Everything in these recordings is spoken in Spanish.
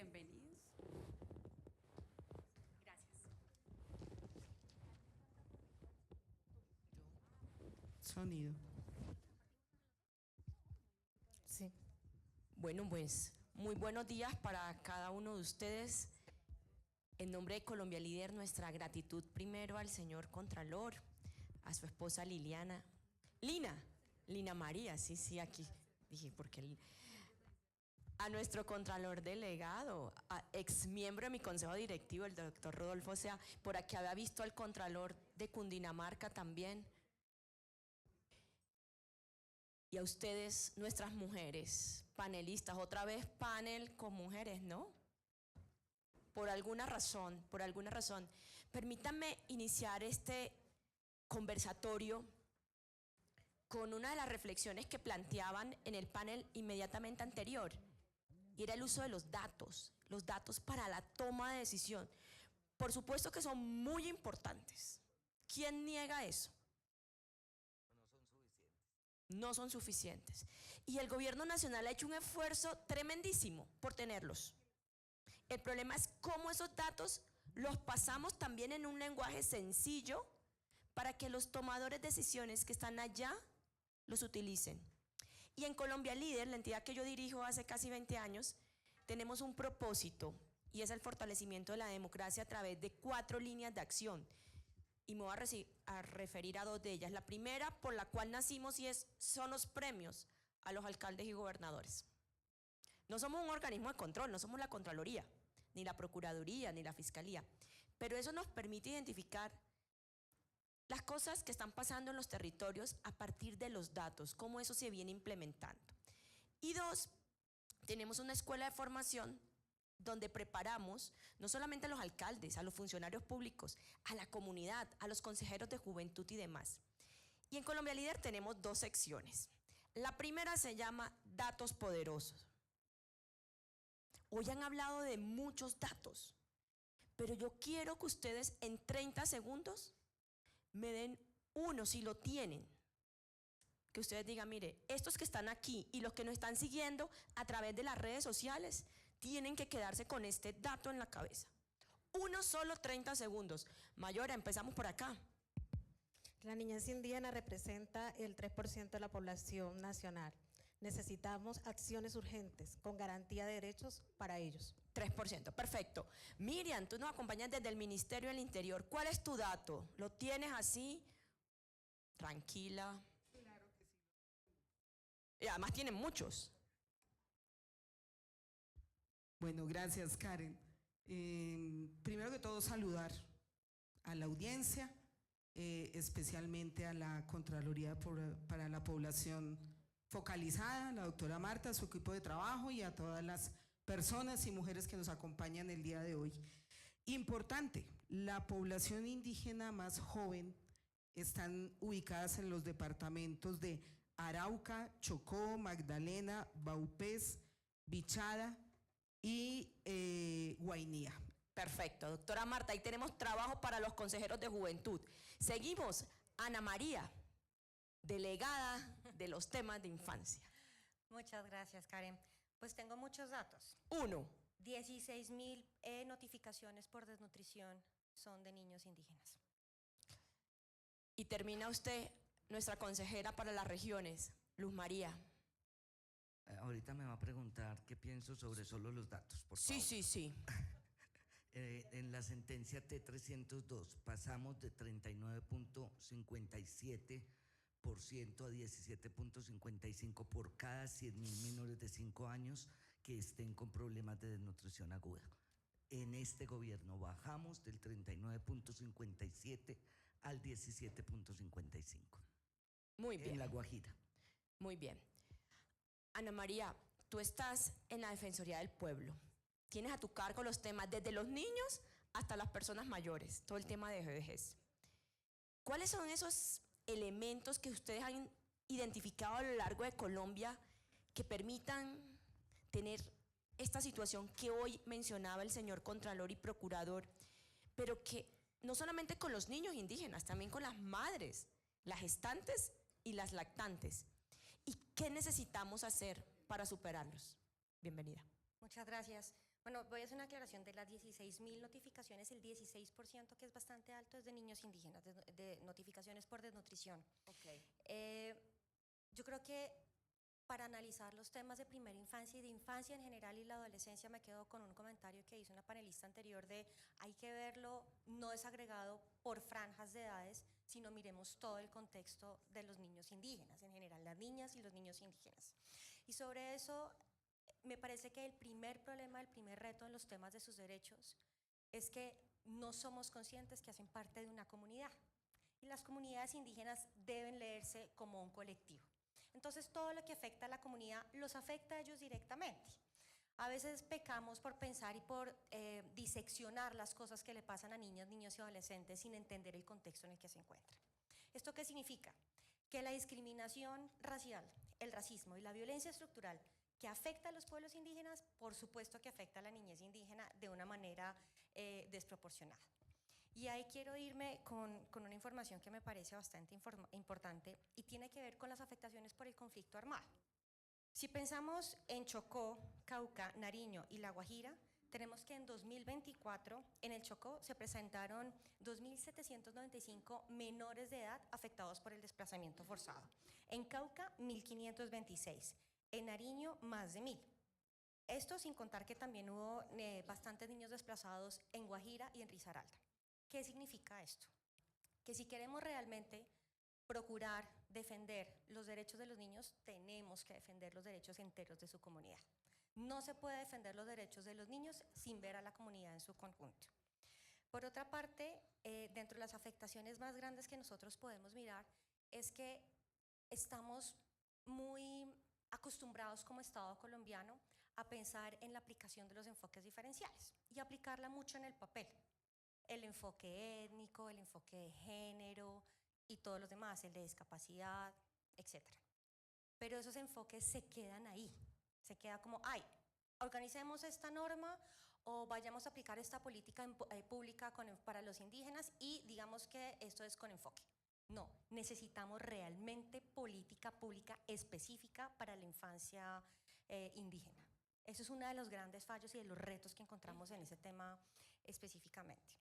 Bienvenidos. Gracias. Sonido. Sí. Bueno, pues muy buenos días para cada uno de ustedes. En nombre de Colombia Líder, nuestra gratitud primero al señor Contralor, a su esposa Liliana, Lina María, sí, aquí dije, porque a nuestro Contralor delegado, a ex miembro de mi consejo directivo, el doctor Rodolfo Sea, por aquí había visto al Contralor de Cundinamarca también. Y a ustedes, nuestras mujeres, panelistas, otra vez panel con mujeres, ¿no? Por alguna razón, permítanme iniciar este conversatorio con una de las reflexiones que planteaban en el panel inmediatamente anterior, y era el uso de los datos para la toma de decisión. Por supuesto que son muy importantes. ¿Quién niega eso? No son suficientes. Y el gobierno nacional ha hecho un esfuerzo tremendísimo por tenerlos. El problema es cómo esos datos los pasamos también en un lenguaje sencillo para que los tomadores de decisiones que están allá los utilicen. Y en Colombia Líder, la entidad que yo dirijo hace casi 20 años, tenemos un propósito, y es el fortalecimiento de la democracia a través de 4 líneas de acción. Y me voy a referir a 2 de ellas. La primera, por la cual nacimos, son los premios a los alcaldes y gobernadores. No somos un organismo de control, no somos la Contraloría, ni la Procuraduría, ni la Fiscalía, pero eso nos permite identificar las cosas que están pasando en los territorios a partir de los datos, cómo eso se viene implementando. Y 2, tenemos una escuela de formación donde preparamos no solamente a los alcaldes, a los funcionarios públicos, a la comunidad, a los consejeros de juventud y demás. Y en Colombia Líder tenemos 2 secciones. La primera se llama Datos Poderosos. Hoy han hablado de muchos datos, pero yo quiero que ustedes en 30 segundos me den uno, si lo tienen, que ustedes digan, mire, estos que están aquí y los que nos están siguiendo a través de las redes sociales tienen que quedarse con este dato en la cabeza. Uno solo, 30 segundos. Mayora, empezamos por acá. La niñez indígena representa el 3% de la población nacional. Necesitamos acciones urgentes con garantía de derechos para ellos. 3%, perfecto. Miriam, tú nos acompañas desde el Ministerio del Interior. ¿Cuál es tu dato? ¿Lo tienes así? Tranquila. Claro que sí. Y además tienen muchos. Bueno, gracias, Karen. Primero que todo, saludar a la audiencia, especialmente a la Contraloría para la Población Focalizada, la doctora Marta, su equipo de trabajo y a todas las personas y mujeres que nos acompañan el día de hoy. Importante, la población indígena más joven están ubicadas en los departamentos de Arauca, Chocó, Magdalena, Vaupés, Bichada y Guainía. Perfecto, doctora Marta, ahí tenemos trabajo para los consejeros de juventud. Seguimos, Ana María, delegada de los temas de infancia. Muchas gracias, Karen. Pues tengo muchos datos. 1. 16,000 notificaciones por desnutrición son de niños indígenas. Y termina usted, nuestra consejera para las regiones, Luz María. Ahorita me va a preguntar qué pienso sobre solo los datos, por favor. Sí. En la sentencia T302 pasamos de 39.57% a 17.55% por cada 100.000 menores de 5 años que estén con problemas de desnutrición aguda. En este gobierno bajamos del 39.57 al 17.55%. Muy bien. En La Guajira. Muy bien. Ana María, tú estás en la Defensoría del Pueblo. Tienes a tu cargo los temas desde los niños hasta las personas mayores, todo el tema de vejez. ¿Cuáles son esos elementos que ustedes han identificado a lo largo de Colombia que permitan tener esta situación que hoy mencionaba el señor Contralor y Procurador, pero que no solamente con los niños indígenas, también con las madres, las gestantes y las lactantes? ¿Y qué necesitamos hacer para superarlos? Bienvenida. Muchas gracias. Bueno, voy a hacer una aclaración. De las 16.000 notificaciones, el 16%, que es bastante alto, es de niños indígenas, de notificaciones por desnutrición. Ok. Yo creo que para analizar los temas de primera infancia y de infancia en general y la adolescencia, me quedo con un comentario que hizo una panelista anterior de hay que verlo no desagregado por franjas de edades, sino miremos todo el contexto de los niños indígenas, en general las niñas y los niños indígenas. Y sobre eso, me parece que el primer problema, el primer reto en los temas de sus derechos es que no somos conscientes que hacen parte de una comunidad. Y las comunidades indígenas deben leerse como un colectivo. Entonces, todo lo que afecta a la comunidad los afecta a ellos directamente. A veces pecamos por pensar y por diseccionar las cosas que le pasan a niñas, niños y adolescentes sin entender el contexto en el que se encuentran. ¿Esto qué significa? Que la discriminación racial, el racismo y la violencia estructural que afecta a los pueblos indígenas, por supuesto que afecta a la niñez indígena de una manera desproporcionada. Y ahí quiero irme con una información que me parece bastante importante y tiene que ver con las afectaciones por el conflicto armado. Si pensamos en Chocó, Cauca, Nariño y La Guajira, tenemos que en 2024 en el Chocó se presentaron 2.795 menores de edad afectados por el desplazamiento forzado. En Cauca, 1.526. En Nariño, más de 1.000. Esto sin contar que también hubo bastantes niños desplazados en Guajira y en Risaralda. ¿Qué significa esto? Que si queremos realmente procurar defender los derechos de los niños, tenemos que defender los derechos enteros de su comunidad. No se puede defender los derechos de los niños sin ver a la comunidad en su conjunto. Por otra parte, dentro de las afectaciones más grandes que nosotros podemos mirar es que estamos muy acostumbrados como Estado colombiano a pensar en la aplicación de los enfoques diferenciales y aplicarla mucho en el papel. El enfoque étnico, el enfoque de género y todos los demás, el de discapacidad, etc. Pero esos enfoques se quedan ahí, se queda como, ay, organicemos esta norma o vayamos a aplicar esta política pública para los indígenas y digamos que esto es con enfoque. No, necesitamos realmente política pública específica para la infancia indígena. Eso es uno de los grandes fallos y de los retos que encontramos en ese tema específicamente.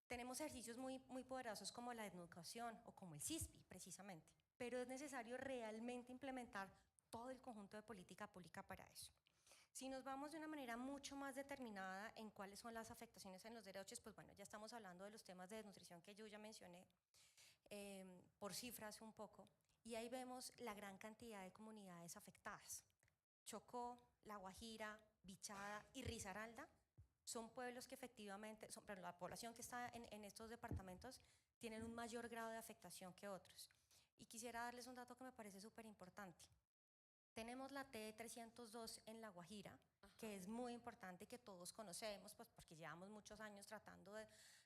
Tenemos ejercicios muy poderosos como la educación o como el CISPI, precisamente, pero es necesario realmente implementar todo el conjunto de política pública para eso. Si nos vamos de una manera mucho más determinada en cuáles son las afectaciones en los derechos, pues bueno, ya estamos hablando de los temas de desnutrición que yo ya mencioné, por cifras un poco, y ahí vemos la gran cantidad de comunidades afectadas. Chocó, La Guajira, Bichada y Risaralda son pueblos que efectivamente, pero la población que está en estos departamentos tienen un mayor grado de afectación que otros. Y quisiera darles un dato que me parece súper importante. Tenemos la T302 en La Guajira, que es muy importante y que todos conocemos, pues porque llevamos muchos años tratando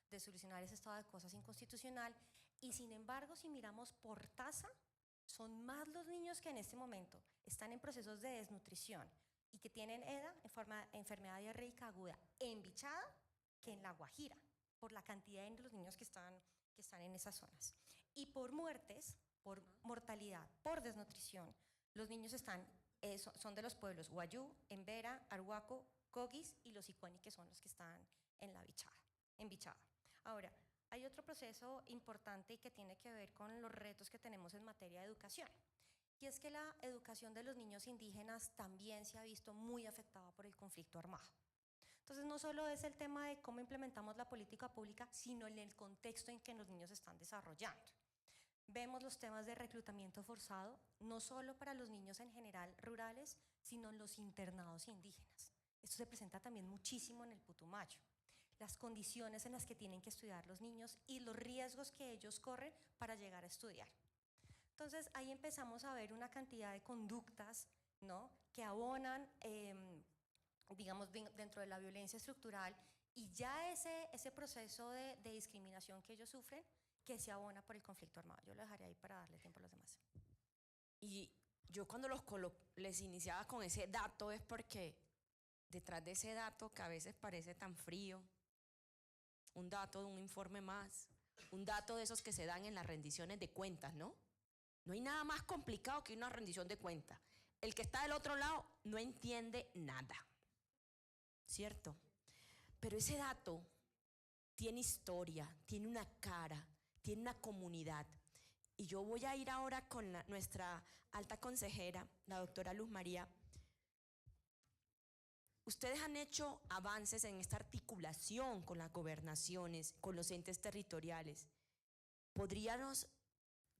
de solucionar ese estado de cosas inconstitucional, y sin embargo, si miramos por tasa, son más los niños que en este momento están en procesos de desnutrición y que tienen EDA, enfermedad diarreica aguda, en Bichada que en La Guajira, por la cantidad de los niños que están en esas zonas. Y por muertes, por mortalidad, por desnutrición, los niños son de los pueblos Guayú, Embera, Arhuaco, Coguis y los Icuani, que son los que están en Bichada. Ahora, hay otro proceso importante y que tiene que ver con los retos que tenemos en materia de educación. Y es que la educación de los niños indígenas también se ha visto muy afectada por el conflicto armado. Entonces, no solo es el tema de cómo implementamos la política pública, sino en el contexto en que los niños están desarrollando. Vemos los temas de reclutamiento forzado, no solo para los niños en general rurales, sino en los internados indígenas. Esto se presenta también muchísimo en el Putumayo. Las condiciones en las que tienen que estudiar los niños y los riesgos que ellos corren para llegar a estudiar. Entonces, ahí empezamos a ver una cantidad de conductas, ¿no?, que abonan, digamos, dentro de la violencia estructural, y ya ese proceso de discriminación que ellos sufren, que se abona por el conflicto armado. Yo lo dejaré ahí para darle tiempo a los demás. Y yo cuando les iniciaba con ese dato es porque detrás de ese dato que a veces parece tan frío, un dato de un informe más, un dato de esos que se dan en las rendiciones de cuentas, ¿no? No hay nada más complicado que una rendición de cuentas. El que está del otro lado no entiende nada. ¿cierto? Pero ese dato tiene historia, tiene una cara, tiene una comunidad. Y yo voy a ir ahora con nuestra alta consejera, la doctora Luz María. Ustedes han hecho avances en esta articulación con las gobernaciones, con los entes territoriales. ¿Podríamos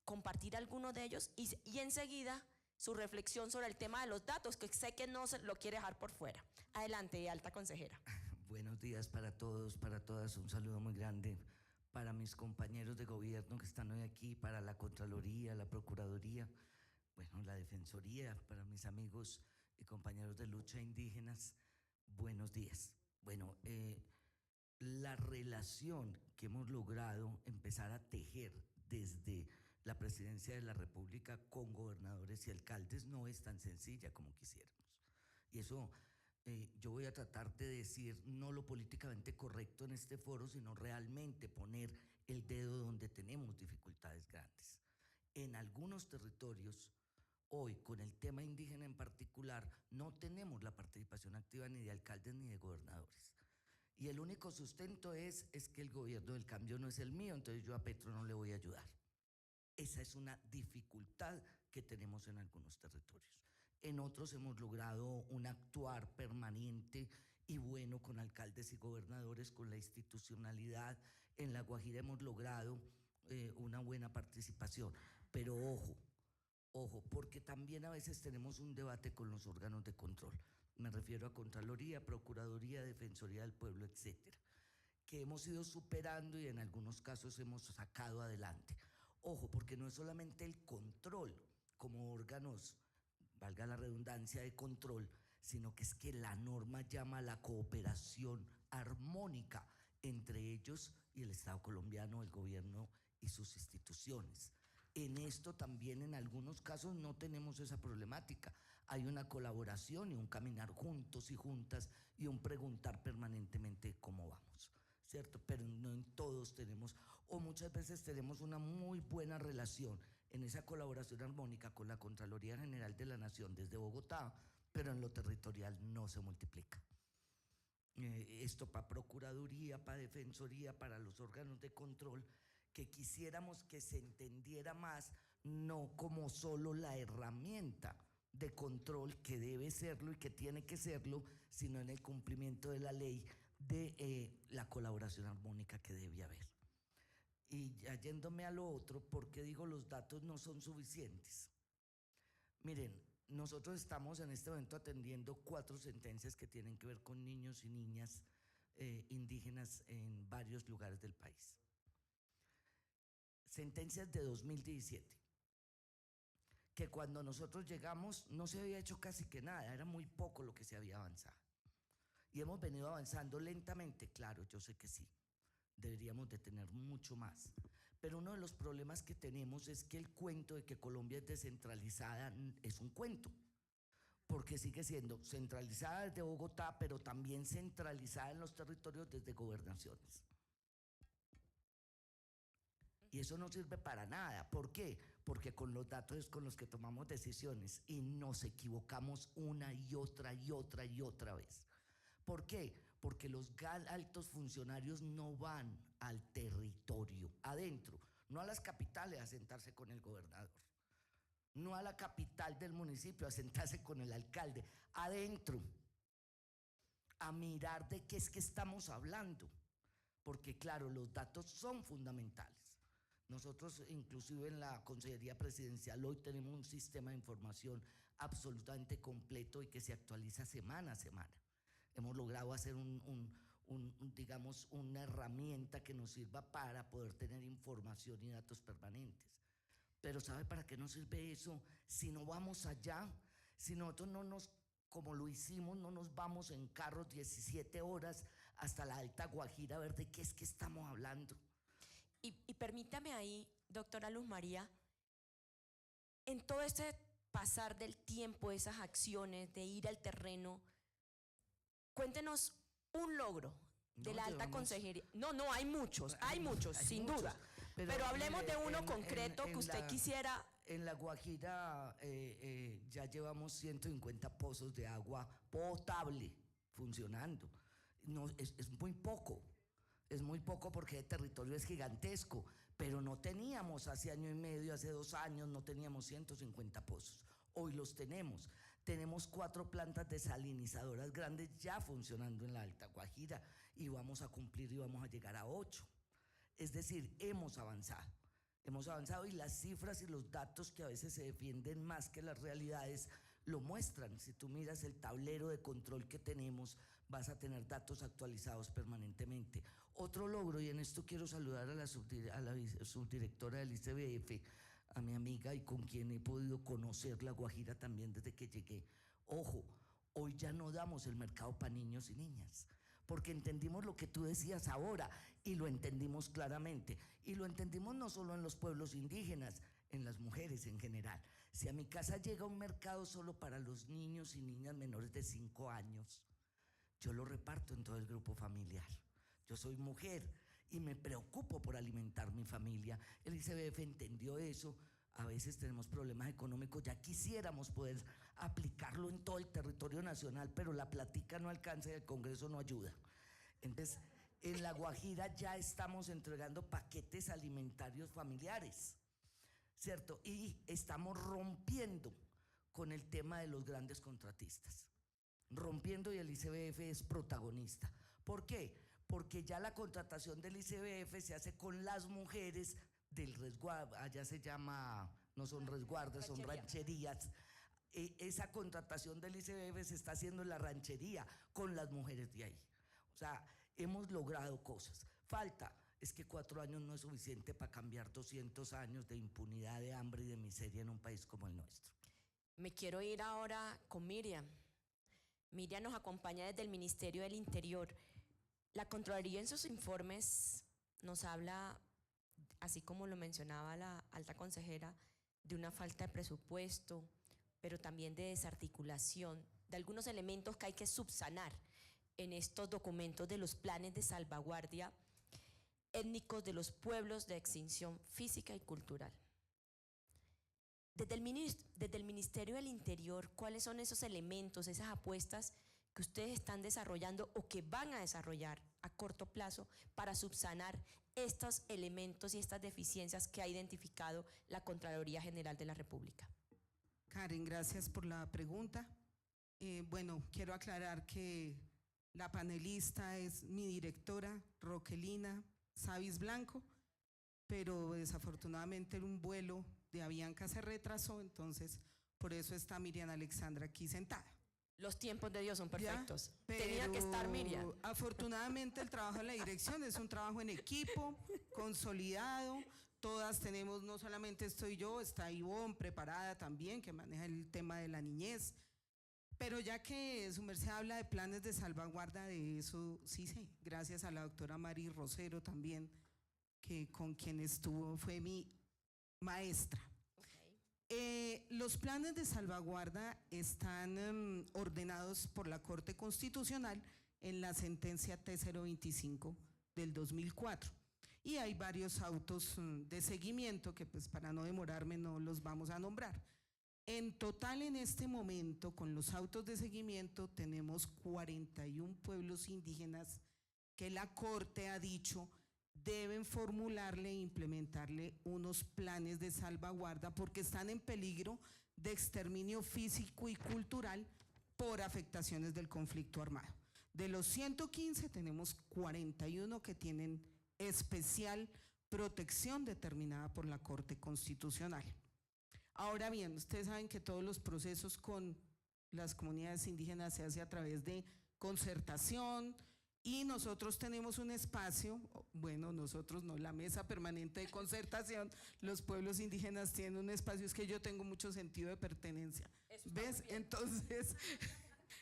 compartir alguno de ellos? Y enseguida su reflexión sobre el tema de los datos, que sé que no se lo quiere dejar por fuera. Adelante, alta consejera. Buenos días para todos, para todas. Un saludo muy grande para mis compañeros de gobierno que están hoy aquí, para la Contraloría, la Procuraduría, bueno, la Defensoría, para mis amigos y compañeros de lucha indígenas. Buenos días. Bueno, la relación que hemos logrado empezar a tejer desde la Presidencia de la República con gobernadores y alcaldes no es tan sencilla como quisiéramos. Y eso yo voy a tratar de decir no lo políticamente correcto en este foro, sino realmente poner el dedo donde tenemos dificultades grandes. En algunos territorios, hoy, con el tema indígena en particular, no tenemos la participación activa ni de alcaldes ni de gobernadores. Y el único sustento es que el gobierno del cambio no es el mío, entonces yo a Petro no le voy a ayudar. Esa es una dificultad que tenemos en algunos territorios. En otros hemos logrado un actuar permanente y bueno con alcaldes y gobernadores, con la institucionalidad. En La Guajira hemos logrado una buena participación. Pero ojo, porque también a veces tenemos un debate con los órganos de control. Me refiero a Contraloría, Procuraduría, Defensoría del Pueblo, etcétera, que hemos ido superando y en algunos casos hemos sacado adelante. Ojo, porque no es solamente el control como órganos, valga la redundancia, de control, sino que es que la norma llama a la cooperación armónica entre ellos y el Estado colombiano, el gobierno y sus instituciones. En esto también en algunos casos no tenemos esa problemática. Hay una colaboración y un caminar juntos y juntas y un preguntar permanentemente cómo vamos, ¿cierto? Pero no en todos tenemos, o muchas veces tenemos una muy buena relación en esa colaboración armónica con la Contraloría General de la Nación desde Bogotá, pero en lo territorial no se multiplica. Esto para Procuraduría, para Defensoría, para los órganos de control, que quisiéramos que se entendiera más, no como solo la herramienta de control que debe serlo y que tiene que serlo, sino en el cumplimiento de la ley de la colaboración armónica que debe haber. Y ya yéndome a lo otro, ¿por qué digo los datos no son suficientes? Miren, nosotros estamos en este momento atendiendo 4 sentencias que tienen que ver con niños y niñas indígenas en varios lugares del país. Sentencias de 2017, que cuando nosotros llegamos no se había hecho casi que nada, era muy poco lo que se había avanzado. Y hemos venido avanzando lentamente, claro, yo sé que sí, deberíamos de tener mucho más. Pero uno de los problemas que tenemos es que el cuento de que Colombia es descentralizada es un cuento, porque sigue siendo centralizada desde Bogotá, pero también centralizada en los territorios desde gobernaciones. Y eso no sirve para nada. ¿Por qué? Porque con los datos es con los que tomamos decisiones y nos equivocamos una y otra y otra y otra vez. ¿Por qué? Porque los altos funcionarios no van al territorio, adentro, no a las capitales a sentarse con el gobernador, no a la capital del municipio a sentarse con el alcalde, adentro, a mirar de qué es que estamos hablando, porque claro, los datos son fundamentales. Nosotros inclusive en la Consejería Presidencial hoy tenemos un sistema de información absolutamente completo y que se actualiza semana a semana. Hemos logrado hacer digamos, una herramienta que nos sirva para poder tener información y datos permanentes. Pero ¿sabe para qué nos sirve eso? Si no vamos allá, si nosotros no nos, como lo hicimos, no nos vamos en carros 17 horas hasta la Alta Guajira a ver de qué es que estamos hablando. Y permítame ahí, doctora Luz María, en todo este pasar del tiempo, esas acciones de ir al terreno, cuéntenos un logro de la alta consejería. No, hay muchos, sin duda. Pero hablemos de uno concreto que usted quisiera. En La Guajira ya llevamos 150 pozos de agua potable funcionando. No, es muy poco. Es muy poco porque el territorio es gigantesco, pero no teníamos hace año y medio, hace 2 años, no teníamos 150 pozos. Hoy los tenemos. Tenemos 4 plantas desalinizadoras grandes ya funcionando en la Alta Guajira y vamos a cumplir y vamos a llegar a 8. Es decir, hemos avanzado y las cifras y los datos que a veces se defienden más que las realidades lo muestran. Si tú miras el tablero de control que tenemos, vas a tener datos actualizados permanentemente. Otro logro, y en esto quiero saludar a la subdirectora del ICBF, a mi amiga y con quien he podido conocer La Guajira también desde que llegué. Ojo, hoy ya no damos el mercado para niños y niñas, porque entendimos lo que tú decías ahora y lo entendimos claramente. Y lo entendimos no solo en los pueblos indígenas, en las mujeres en general. Si a mi casa llega un mercado solo para los niños y niñas menores de 5 años, yo lo reparto en todo el grupo familiar. Yo soy mujer y me preocupo por alimentar mi familia. El ICBF entendió eso. A veces tenemos problemas económicos, ya quisiéramos poder aplicarlo en todo el territorio nacional, pero la plática no alcanza y el Congreso no ayuda. Entonces, en La Guajira ya estamos entregando paquetes alimentarios familiares, ¿cierto? Y estamos rompiendo con el tema de los grandes contratistas. Rompiendo, y el ICBF es protagonista. ¿Por qué? Porque ya la contratación del ICBF se hace con las mujeres del resguardo, allá se llama, no son resguardos, son rancherías. Esa contratación del ICBF se está haciendo en la ranchería con las mujeres de ahí. O sea, hemos logrado cosas. Falta, es que 4 años no es suficiente para cambiar 200 años de impunidad, de hambre y de miseria en un país como el nuestro. Me quiero ir ahora con Miriam. Miriam nos acompaña desde el Ministerio del Interior. La Contraloría en sus informes nos habla, así como lo mencionaba la alta consejera, de una falta de presupuesto, pero también de desarticulación, de algunos elementos que hay que subsanar en estos documentos de los planes de salvaguardia étnicos de los pueblos de extinción física y cultural. Desde el Ministerio del Interior, ¿cuáles son esos elementos, esas apuestas que ustedes están desarrollando o que van a desarrollar a corto plazo para subsanar estos elementos y estas deficiencias que ha identificado la Contraloría General de la República? Karen, gracias por la pregunta. Bueno, quiero aclarar que la panelista es mi directora, Roquelina Savis Blanco, pero desafortunadamente un vuelo de Avianca se retrasó, entonces por eso está Miriam Alexandra aquí sentada. Los tiempos de Dios son perfectos. Pero tenía que estar Miriam. Afortunadamente el trabajo de la dirección es un trabajo en equipo, consolidado. Todas tenemos, no solamente estoy yo, está Ivonne preparada también, que maneja el tema de la niñez. Pero ya que su merced habla de planes de salvaguarda, de eso sí sé, gracias a la doctora Mari Rosero también, que con quien estuvo, fue mi maestra. Los planes de salvaguarda están ordenados por la Corte Constitucional en la sentencia T025 del 2004. Y hay varios autos de seguimiento que, pues, para no demorarme no los vamos a nombrar. En total, en este momento, con los autos de seguimiento, tenemos 41 pueblos indígenas que la Corte ha dicho deben formularle e implementarle unos planes de salvaguarda porque están en peligro de exterminio físico y cultural por afectaciones del conflicto armado. De los 115 tenemos 41 que tienen especial protección determinada por la Corte Constitucional. Ahora bien, ustedes saben que todos los procesos con las comunidades indígenas se hace a través de concertación, y nosotros tenemos un espacio, bueno, nosotros no, la Mesa Permanente de Concertación, los pueblos indígenas tienen un espacio, es que yo tengo mucho sentido de pertenencia, ¿ves?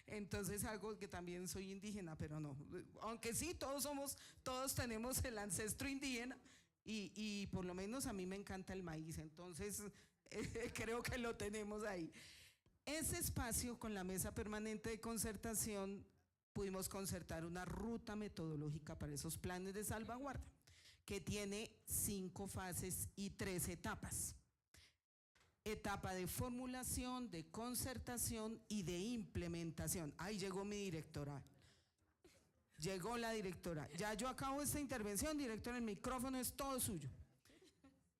Entonces algo que también soy indígena, pero no, aunque sí, todos tenemos el ancestro indígena y por lo menos a mí me encanta el maíz, entonces creo que lo tenemos ahí. Ese espacio con la Mesa Permanente de Concertación pudimos concertar una ruta metodológica para esos planes de salvaguarda, que tiene 5 fases y 3 etapas. Etapa de formulación, de concertación y de implementación. Ahí llegó mi directora. Llegó la directora. Ya yo acabo esta intervención, directora, el micrófono es todo suyo.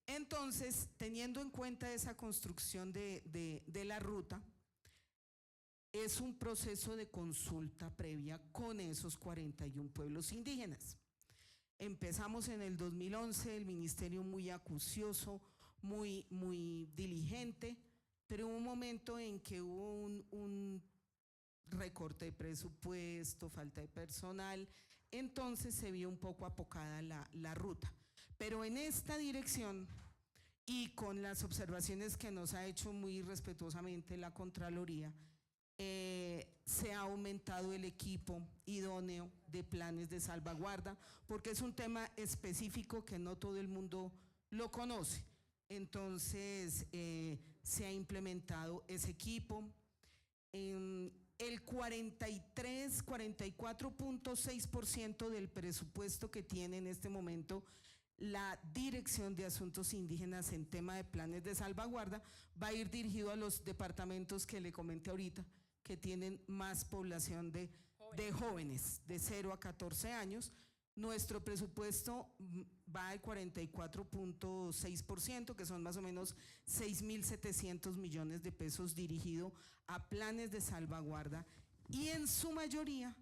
Entonces, teniendo en cuenta esa construcción de la ruta, es un proceso de consulta previa con esos 41 pueblos indígenas. Empezamos en el 2011, el ministerio muy acucioso, muy diligente, pero hubo un momento en que hubo un recorte de presupuesto, falta de personal, entonces se vio un poco apocada la ruta. Pero en esta dirección y con las observaciones que nos ha hecho muy respetuosamente la Contraloría, se ha aumentado el equipo idóneo de planes de salvaguarda, porque es un tema específico que no todo el mundo lo conoce. Entonces, se ha implementado ese equipo. El 44.6% del presupuesto que tiene en este momento la Dirección de Asuntos Indígenas en tema de planes de salvaguarda va a ir dirigido a los departamentos que le comenté ahorita, que tienen más población de jóvenes de 0 a 14 años. Nuestro presupuesto va al 44.6%, que son más o menos 6.700 millones de pesos dirigido a planes de salvaguarda, y en su mayoría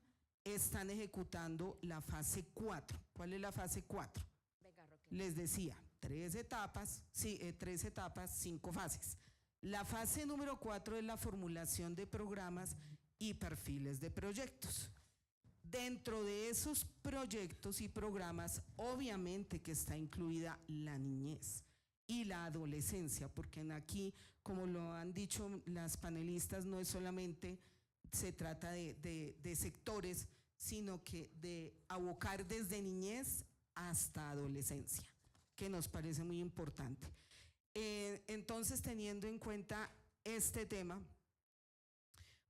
están ejecutando la fase 4. ¿Cuál es la fase 4? Les decía, 3 etapas, 5 fases. La fase número 4 es la formulación de programas y perfiles de proyectos. Dentro de esos proyectos y programas, obviamente que está incluida la niñez y la adolescencia, porque aquí, como lo han dicho las panelistas, no es solamente se trata de sectores, sino que de abocar desde niñez hasta adolescencia, que nos parece muy importante. Entonces, teniendo en cuenta este tema,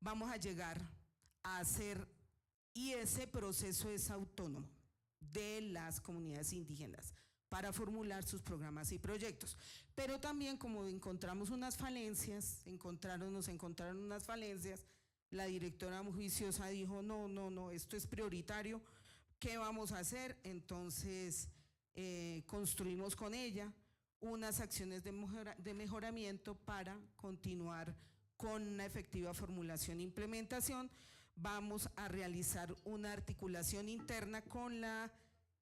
vamos a llegar a hacer, y ese proceso es autónomo de las comunidades indígenas para formular sus programas y proyectos. Pero también, como encontramos unas falencias, nos encontraron unas falencias, la directora muy juiciosa dijo, no, esto es prioritario, ¿qué vamos a hacer? Entonces, construimos con ella unas acciones de mejoramiento para continuar con una efectiva formulación e implementación. Vamos a realizar una articulación interna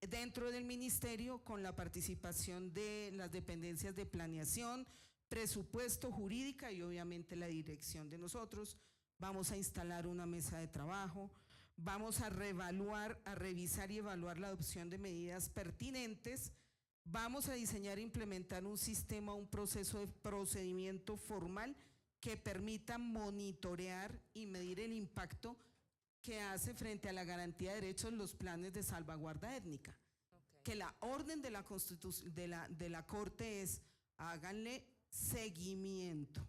dentro del ministerio, con la participación de las dependencias de planeación, presupuesto, jurídica y obviamente la dirección de nosotros. Vamos a instalar una mesa de trabajo, vamos a revisar y evaluar la adopción de medidas pertinentes, vamos a diseñar e implementar un sistema, un proceso de procedimiento formal que permita monitorear y medir el impacto que hace frente a la garantía de derechos los planes de salvaguarda étnica. Que la orden de la Constitución, de la Corte es, háganle seguimiento,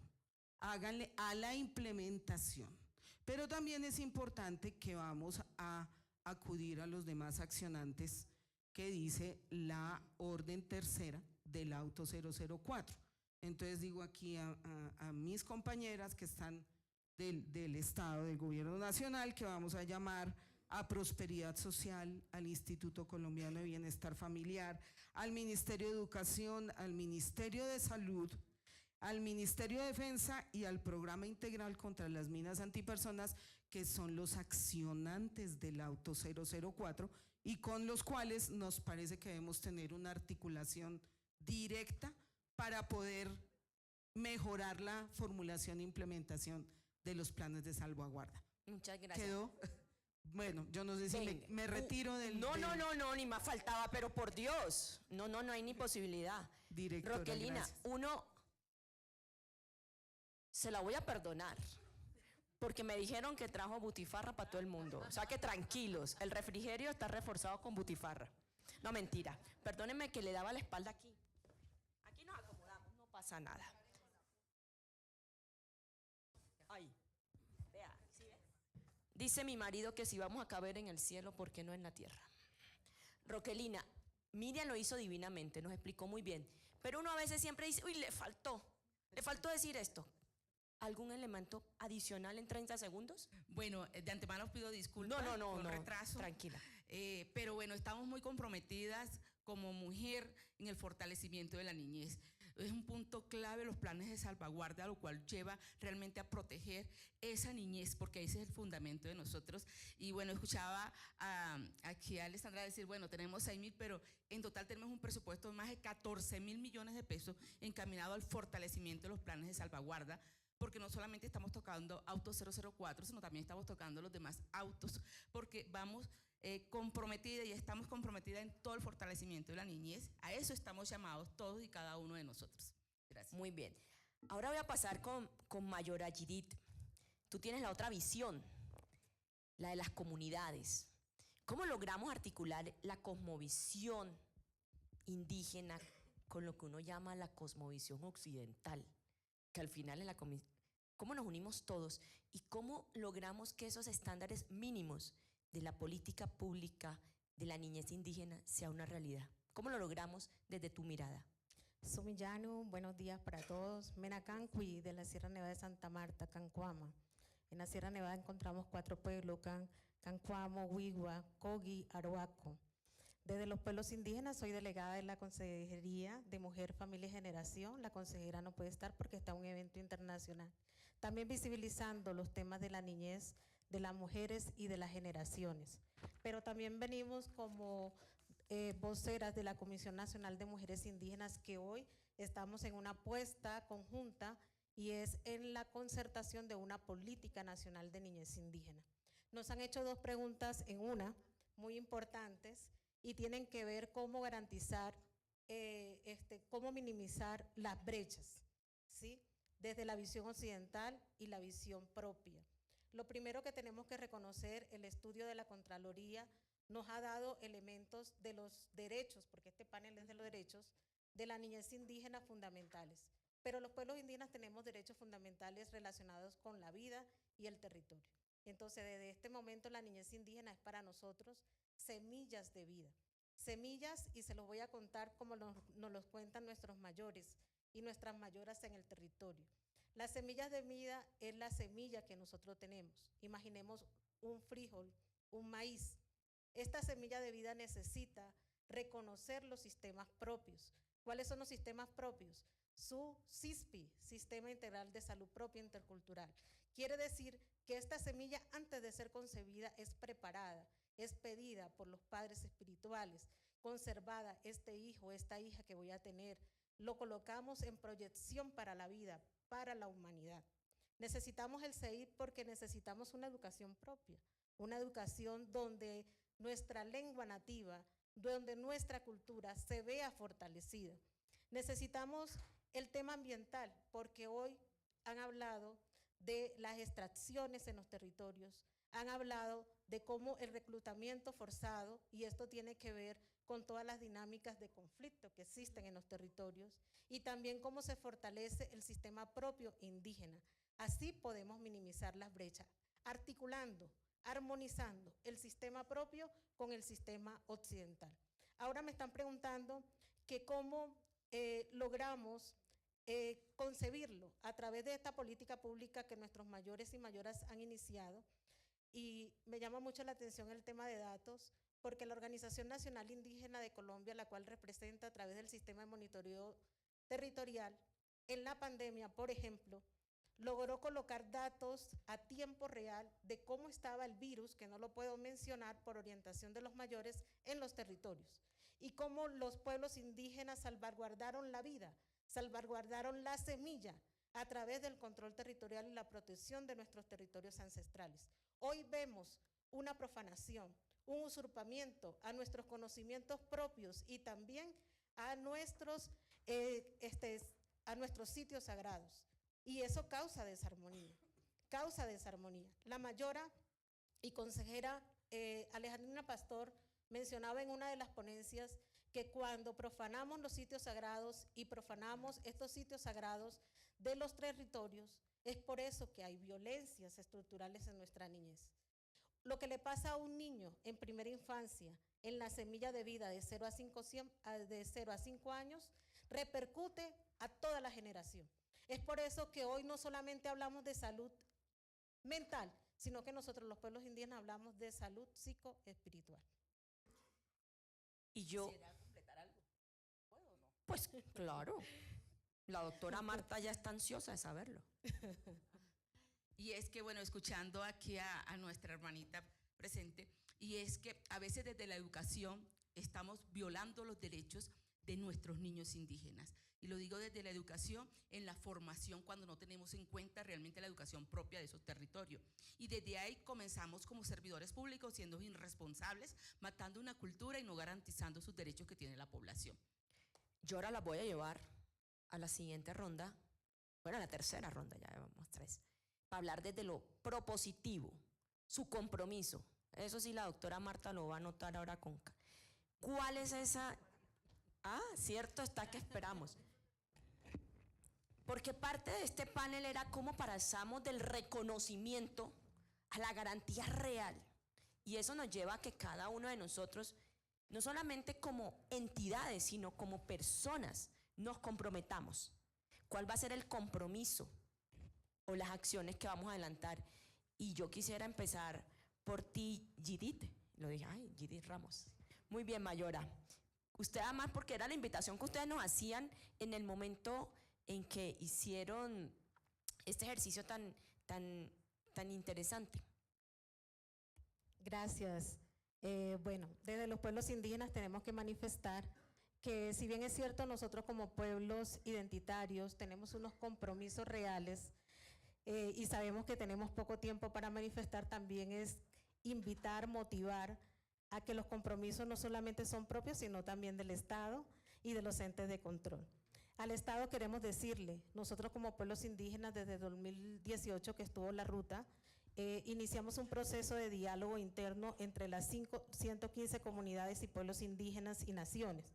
háganle a la implementación. Pero también es importante que vamos a acudir a los demás accionantes que dice la orden tercera del auto 004. Entonces digo aquí a mis compañeras que están del Estado, del Gobierno Nacional, que vamos a llamar a Prosperidad Social, al Instituto Colombiano de Bienestar Familiar, al Ministerio de Educación, al Ministerio de Salud, al Ministerio de Defensa y al Programa Integral contra las Minas Antipersonas, que son los accionantes del auto 004 y con los cuales nos parece que debemos tener una articulación directa para poder mejorar la formulación e implementación de los planes de salvaguarda. Muchas gracias. ¿Quedó? Bueno, yo no sé si me retiro del... No, ni más faltaba, pero por Dios, no hay ni posibilidad. Directora, Roquelina, gracias. uno se la voy a perdonar, porque me dijeron que trajo butifarra para todo el mundo. O sea que tranquilos, el refrigerio está reforzado con butifarra. No, mentira. Perdónenme que le daba la espalda aquí. Aquí nos acomodamos, no pasa nada. Ay, vea, ¿sí ve? Dice mi marido que si vamos a caber en el cielo, ¿por qué no en la tierra? Roquelina, Miriam lo hizo divinamente, nos explicó muy bien. Pero uno a veces siempre dice, uy, le faltó decir esto. ¿Algún elemento adicional en 30 segundos? Bueno, de antemano pido disculpas por el retraso. Tranquila. Pero bueno, estamos muy comprometidas como mujer en el fortalecimiento de la niñez. Es un punto clave los planes de salvaguardia, lo cual lleva realmente a proteger esa niñez, porque ese es el fundamento de nosotros. Y bueno, escuchaba aquí a Alessandra decir, bueno, tenemos 6.000, pero en total tenemos un presupuesto de más de 14.000 millones de pesos encaminado al fortalecimiento de los planes de salvaguardia, porque no solamente estamos tocando auto 004, sino también estamos tocando los demás autos, porque vamos comprometida y estamos comprometidas en todo el fortalecimiento de la niñez. A eso estamos llamados todos y cada uno de nosotros. Gracias. Muy bien. Ahora voy a pasar con Mayora Judith. Tú tienes la otra visión, la de las comunidades. ¿Cómo logramos articular la cosmovisión indígena con lo que uno llama la cosmovisión occidental? Que al final es ¿cómo nos unimos todos? ¿Y cómo logramos que esos estándares mínimos de la política pública de la niñez indígena sea una realidad? ¿Cómo lo logramos desde tu mirada? Sumillano, buenos días para todos. Menacancui, de la Sierra Nevada de Santa Marta, Cancuama. En la Sierra Nevada encontramos 4 pueblos, Cancuamo, Huigua, Cogi, Aroaco. Desde los pueblos indígenas soy delegada de la Consejería de Mujer, Familia y Generación. La consejera no puede estar porque está en un evento internacional. También visibilizando los temas de la niñez, de las mujeres y de las generaciones. Pero también venimos como voceras de la Comisión Nacional de Mujeres Indígenas, que hoy estamos en una apuesta conjunta y es en la concertación de una política nacional de niñez indígena. Nos han hecho 2 preguntas en una, muy importantes, y tienen que ver cómo garantizar, cómo minimizar las brechas, ¿sí? Desde la visión occidental y la visión propia. Lo primero que tenemos que reconocer, el estudio de la Contraloría nos ha dado elementos de los derechos, porque este panel es de los derechos, de la niñez indígena fundamentales. Pero los pueblos indígenas tenemos derechos fundamentales relacionados con la vida y el territorio. Entonces, desde este momento la niñez indígena es para nosotros semillas de vida. Semillas, y se los voy a contar como nos los cuentan nuestros mayores y nuestras mayoras en el territorio. Las semillas de vida es la semilla que nosotros tenemos. Imaginemos un frijol, un maíz. Esta semilla de vida necesita reconocer los sistemas propios. ¿Cuáles son los sistemas propios? Su SISPI, Sistema Integral de Salud Propia Intercultural. Quiere decir que esta semilla, antes de ser concebida, es preparada, es pedida por los padres espirituales, conservada, este hijo, esta hija que voy a tener, lo colocamos en proyección para la vida, para la humanidad. Necesitamos el CEIP porque necesitamos una educación propia, una educación donde nuestra lengua nativa, donde nuestra cultura se vea fortalecida. Necesitamos el tema ambiental, porque hoy han hablado de las extracciones en los territorios, han hablado de cómo el reclutamiento forzado, y esto tiene que ver con todas las dinámicas de conflicto que existen en los territorios, y también cómo se fortalece el sistema propio indígena. Así podemos minimizar las brechas, articulando, armonizando el sistema propio con el sistema occidental. Ahora me están preguntando que cómo logramos concebirlo a través de esta política pública que nuestros mayores y mayoras han iniciado, y me llama mucho la atención el tema de datos, porque la Organización Nacional Indígena de Colombia, la cual representa a través del sistema de monitoreo territorial, en la pandemia, por ejemplo, logró colocar datos a tiempo real de cómo estaba el virus, que no lo puedo mencionar por orientación de los mayores, en los territorios, y cómo los pueblos indígenas salvaguardaron la vida, salvaguardaron la semilla a través del control territorial y la protección de nuestros territorios ancestrales. Hoy vemos una profanación, un usurpamiento a nuestros conocimientos propios y también a nuestros sitios sagrados. Y eso causa desarmonía, causa desarmonía. La mayora y consejera Alejandrina Pastor mencionaba en una de las ponencias que cuando profanamos los sitios sagrados y profanamos estos sitios sagrados de los territorios, es por eso que hay violencias estructurales en nuestra niñez. Lo que le pasa a un niño en primera infancia, en la semilla de vida de 0 a 5 años, repercute a toda la generación. Es por eso que hoy no solamente hablamos de salud mental, sino que nosotros los pueblos indígenas hablamos de salud psicoespiritual. Y yo, pues claro, la doctora Marta ya está ansiosa de saberlo. Y es que, bueno, escuchando aquí a nuestra hermanita presente, y es que a veces desde la educación estamos violando los derechos de nuestros niños indígenas. Y lo digo desde la educación, en la formación, cuando no tenemos en cuenta realmente la educación propia de esos territorios. Y desde ahí comenzamos como servidores públicos siendo irresponsables, matando una cultura y no garantizando sus derechos que tiene la población. Yo ahora las voy a llevar a la siguiente ronda, bueno, a la tercera ronda, ya llevamos 3, para hablar desde lo propositivo, su compromiso. Eso sí, la doctora Marta lo va a anotar ahora con... ¿Cuál es esa? Ah, cierto, está que esperamos. Porque parte de este panel era cómo pasamos del reconocimiento a la garantía real. Y eso nos lleva a que cada uno de nosotros, no solamente como entidades, sino como personas, nos comprometamos. ¿Cuál va a ser el compromiso o las acciones que vamos a adelantar? Y yo quisiera empezar por ti, Judith. Lo dije, ay, Judith Ramos. Muy bien, Mayora. Usted además, porque era la invitación que ustedes nos hacían en el momento en que hicieron este ejercicio tan interesante. Gracias. Bueno, desde los pueblos indígenas tenemos que manifestar que si bien es cierto, nosotros como pueblos identitarios tenemos unos compromisos reales y sabemos que tenemos poco tiempo para manifestar, también es invitar, motivar a que los compromisos no solamente son propios, sino también del Estado y de los entes de control. Al Estado queremos decirle, nosotros como pueblos indígenas desde 2018 que estuvo la ruta, iniciamos un proceso de diálogo interno entre las 115 comunidades y pueblos indígenas y naciones.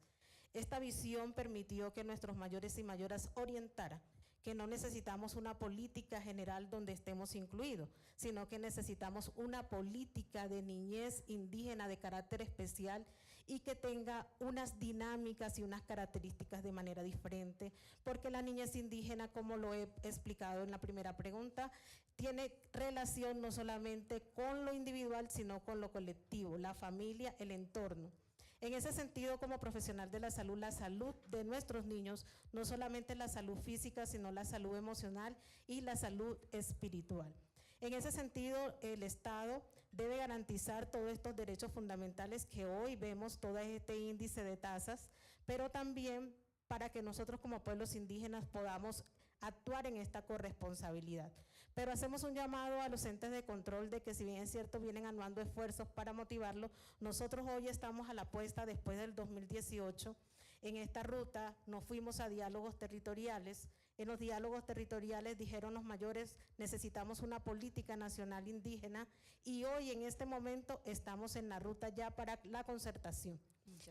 Esta visión permitió que nuestros mayores y mayoras orientaran que no necesitamos una política general donde estemos incluidos, sino que necesitamos una política de niñez indígena de carácter especial y que tenga unas dinámicas y unas características de manera diferente, porque la niñez indígena, como lo he explicado en la primera pregunta, tiene relación no solamente con lo individual, sino con lo colectivo, la familia, el entorno. En ese sentido, como profesional de la salud de nuestros niños, no solamente la salud física, sino la salud emocional y la salud espiritual. En ese sentido, el Estado debe garantizar todos estos derechos fundamentales que hoy vemos todo este índice de tasas, pero también para que nosotros como pueblos indígenas podamos actuar en esta corresponsabilidad. Pero hacemos un llamado a los entes de control de que, si bien es cierto, vienen anuando esfuerzos para motivarlo, nosotros hoy estamos a la puesta después del 2018. En esta ruta nos fuimos a diálogos territoriales. En los diálogos territoriales dijeron los mayores, necesitamos una política nacional indígena, y hoy en este momento estamos en la ruta ya para la concertación.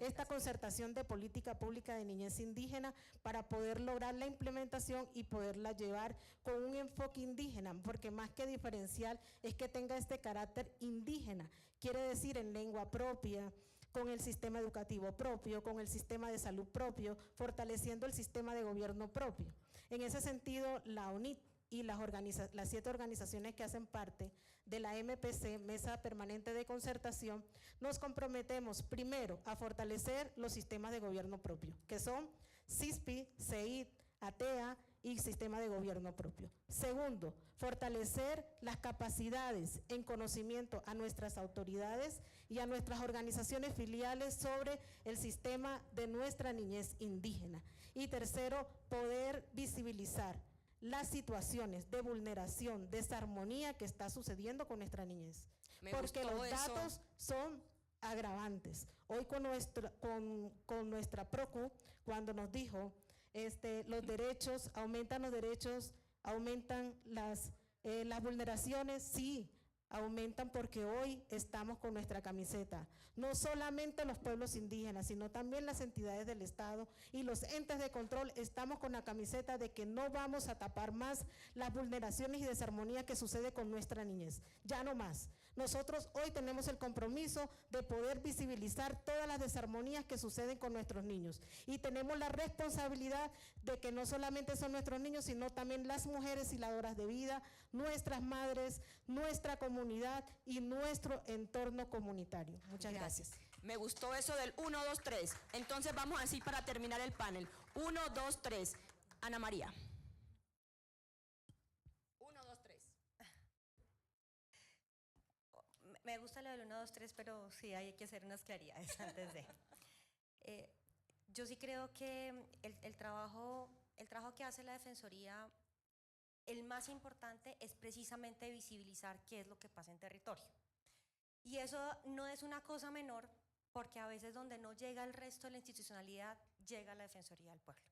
Esta concertación de política pública de niñez indígena para poder lograr la implementación y poderla llevar con un enfoque indígena, porque más que diferencial es que tenga este carácter indígena, quiere decir en lengua propia, con el sistema educativo propio, con el sistema de salud propio, fortaleciendo el sistema de gobierno propio. En ese sentido, la UNIT y las 7 organizaciones que hacen parte de la MPC, Mesa Permanente de Concertación, nos comprometemos primero a fortalecer los sistemas de gobierno propio, que son CISPI, CEIT, ATEA y sistema de gobierno propio. Segundo, fortalecer las capacidades en conocimiento a nuestras autoridades y a nuestras organizaciones filiales sobre el sistema de nuestra niñez indígena. Y tercero, poder visibilizar las situaciones de vulneración, desarmonía que está sucediendo con nuestra niñez. Porque los datos son agravantes. Hoy con nuestra PROCU, cuando nos dijo los derechos, aumentan las vulneraciones, sí, aumentan porque hoy estamos con nuestra camiseta. No solamente los pueblos indígenas, sino también las entidades del Estado y los entes de control estamos con la camiseta de que no vamos a tapar más las vulneraciones y desarmonías que sucede con nuestra niñez. Ya no más. Nosotros hoy tenemos el compromiso de poder visibilizar todas las desarmonías que suceden con nuestros niños y tenemos la responsabilidad de que no solamente son nuestros niños, sino también las mujeres hiladoras de vida, nuestras madres, nuestra comunidad y nuestro entorno comunitario. Muchas gracias. Me gustó eso del 1, 2, 3. Entonces vamos así para terminar el panel. 1, 2, 3. Ana María. 1, 2, 3. Me gusta lo del 1, 2, 3, pero sí hay que hacer unas claridades antes de. Yo sí creo que el trabajo que hace la Defensoría, el más importante es precisamente visibilizar qué es lo que pasa en territorio. Y eso no es una cosa menor, porque a veces donde no llega el resto de la institucionalidad, llega la Defensoría del Pueblo.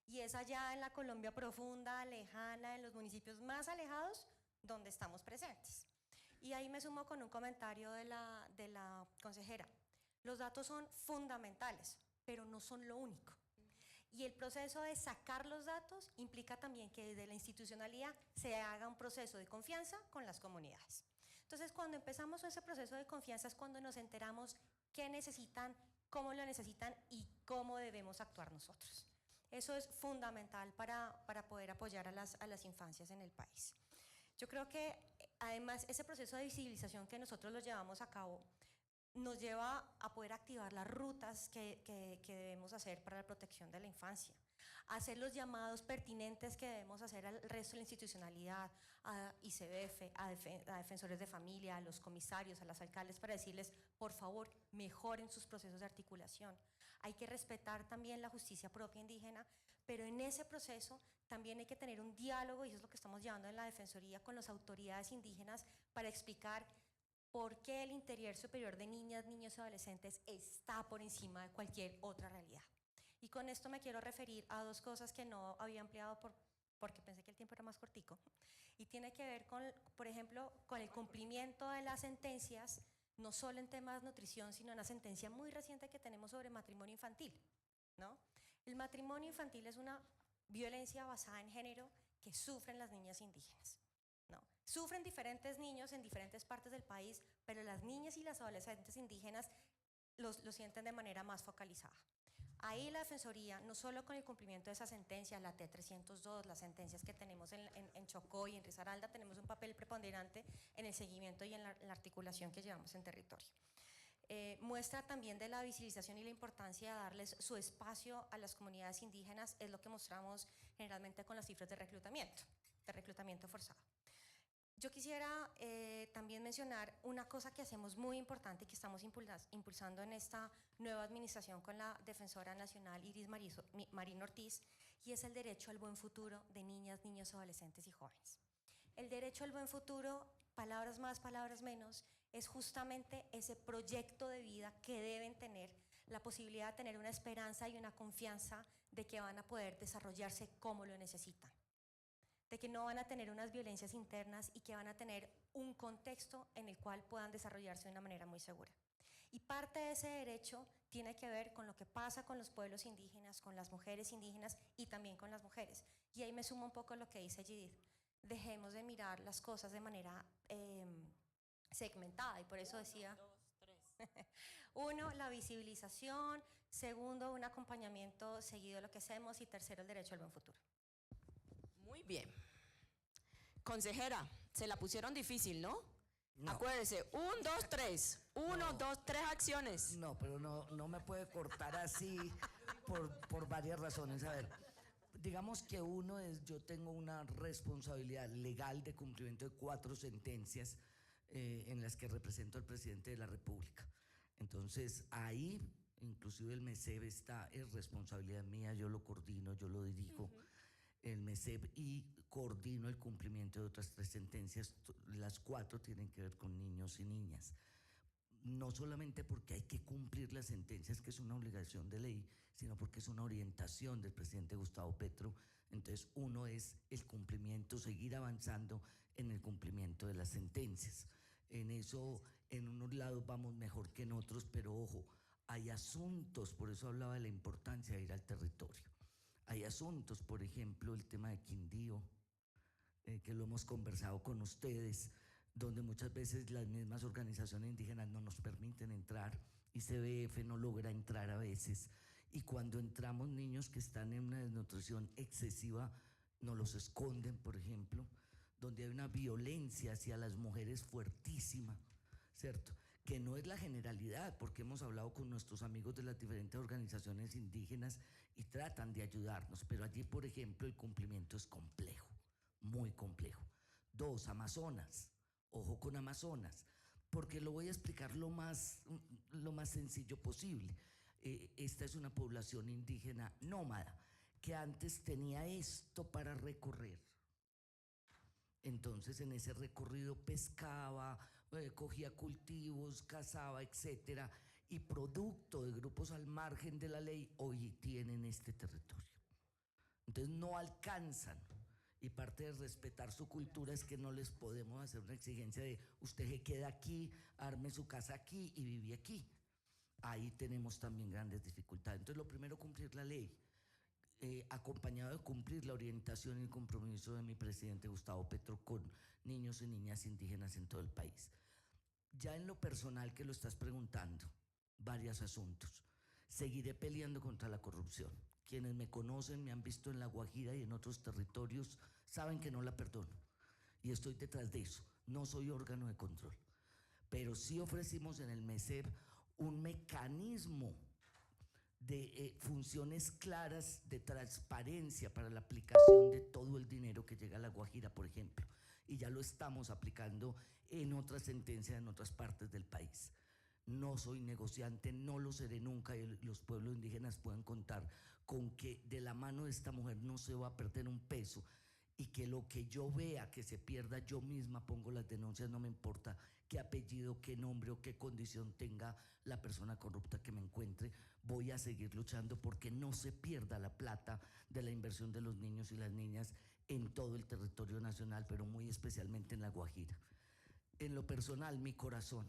Y es allá en la Colombia profunda, lejana, en los municipios más alejados, donde estamos presentes. Y ahí me sumo con un comentario de la consejera. Los datos son fundamentales, pero no son lo único. Y el proceso de sacar los datos implica también que desde la institucionalidad se haga un proceso de confianza con las comunidades. Entonces, cuando empezamos ese proceso de confianza es cuando nos enteramos qué necesitan, cómo lo necesitan y cómo debemos actuar nosotros. Eso es fundamental para poder apoyar a las infancias en el país. Yo creo que además ese proceso de visibilización que nosotros lo llevamos a cabo nos lleva a poder activar las rutas que debemos hacer para la protección de la infancia, hacer los llamados pertinentes que debemos hacer al resto de la institucionalidad, a ICBF, a defensores de familia, a los comisarios, a los alcaldes, para decirles, por favor, mejoren sus procesos de articulación. Hay que respetar también la justicia propia indígena, pero en ese proceso también hay que tener un diálogo, y eso es lo que estamos llevando en la Defensoría con las autoridades indígenas, para explicar por qué el interés superior de niñas, niños y adolescentes está por encima de cualquier otra realidad. Y con esto me quiero referir a dos cosas que no había ampliado porque pensé que el tiempo era más cortico, y tiene que ver con, por ejemplo, con el cumplimiento de las sentencias, no solo en temas de nutrición, sino en una sentencia muy reciente que tenemos sobre matrimonio infantil, ¿no? El matrimonio infantil es una violencia basada en género que sufren las niñas indígenas, ¿no? Sufren diferentes niños en diferentes partes del país, pero las niñas y las adolescentes indígenas lo sienten de manera más focalizada. Ahí la Defensoría, no solo con el cumplimiento de esas sentencias, la T302, las sentencias que tenemos en Chocó y en Risaralda, tenemos un papel preponderante en el seguimiento y en la articulación que llevamos en territorio. Muestra también de la visibilización y la importancia de darles su espacio a las comunidades indígenas, es lo que mostramos generalmente con las cifras de reclutamiento forzado. Yo quisiera también mencionar una cosa que hacemos muy importante y que estamos impulsando en esta nueva administración con la Defensora Nacional Iris Marín Ortiz, y es el derecho al buen futuro de niñas, niños, adolescentes y jóvenes. El derecho al buen futuro, palabras más, palabras menos, es justamente ese proyecto de vida que deben tener, la posibilidad de tener una esperanza y una confianza de que van a poder desarrollarse como lo necesitan, de que no van a tener unas violencias internas y que van a tener un contexto en el cual puedan desarrollarse de una manera muy segura. Y parte de ese derecho tiene que ver con lo que pasa con los pueblos indígenas, con las mujeres indígenas y también con las mujeres. Y ahí me sumo un poco a lo que dice Judith. Dejemos de mirar las cosas de manera segmentada, y por eso decía… 1, 2, 3. 1, la visibilización. 2, un acompañamiento seguido de lo que hacemos. Y 3, el derecho al buen futuro. Muy bien. Consejera, se la pusieron difícil, ¿no? No. Acuérdese, 1, 2, 3. 1, No. 2, 3 acciones. No, pero no me puede cortar así por varias razones. A ver, digamos que uno es, yo tengo una responsabilidad legal de cumplimiento de 4 sentencias en las que represento al presidente de la República. Entonces, ahí, inclusive el MESEB está, es responsabilidad mía, yo lo coordino, yo lo dirijo. El MESEB, y coordino el cumplimiento de otras 3 sentencias, las 4 tienen que ver con niños y niñas. No solamente porque hay que cumplir las sentencias, que es una obligación de ley, sino porque es una orientación del presidente Gustavo Petro Entonces, uno es el cumplimiento, seguir avanzando en el cumplimiento de las sentencias. En eso, en unos lados vamos mejor que en otros, pero ojo, hay asuntos, por eso hablaba de la importancia de ir al territorio. Hay asuntos, por ejemplo, el tema de Quindío, que lo hemos conversado con ustedes, donde muchas veces las mismas organizaciones indígenas no nos permiten entrar y CBF no logra entrar a veces. Y cuando entramos, niños que están en una desnutrición excesiva nos los esconden, por ejemplo, donde hay una violencia hacia las mujeres fuertísima, ¿cierto? Que no es la generalidad, porque hemos hablado con nuestros amigos de las diferentes organizaciones indígenas y tratan de ayudarnos, pero allí, por ejemplo, el cumplimiento es complejo, muy complejo. 2, Amazonas. Ojo con Amazonas, porque lo voy a explicar lo más sencillo posible. Esta es una población indígena nómada que antes tenía esto para recorrer. Entonces, en ese recorrido pescaba, cogía cultivos, cazaba, etcétera, y producto de grupos al margen de la ley, hoy tienen este territorio. Entonces, no alcanzan. Y parte de respetar su cultura es que no les podemos hacer una exigencia de usted se queda aquí, arme su casa aquí y vive aquí. Ahí tenemos también grandes dificultades. Entonces, lo primero, cumplir la ley, acompañado de cumplir la orientación y el compromiso de mi presidente Gustavo Petro con niños y niñas indígenas en todo el país. Ya en lo personal, que lo estás preguntando, varios asuntos. Seguiré peleando contra la corrupción. Quienes me conocen, me han visto en La Guajira y en otros territorios, saben que no la perdono. Y estoy detrás de eso. No soy órgano de control. Pero sí ofrecimos en el MESEP un mecanismo de funciones claras de transparencia para la aplicación de todo el dinero que llega a La Guajira, por ejemplo. Y ya lo estamos aplicando en otras sentencias en otras partes del país. No soy negociante, no lo seré nunca, y los pueblos indígenas pueden contar con que de la mano de esta mujer no se va a perder un peso, y que lo que yo vea que se pierda, yo misma pongo las denuncias, no me importa qué apellido, qué nombre o qué condición tenga la persona corrupta que me encuentre, voy a seguir luchando porque no se pierda la plata de la inversión de los niños y las niñas en todo el territorio nacional, pero muy especialmente en La Guajira. En lo personal, mi corazón,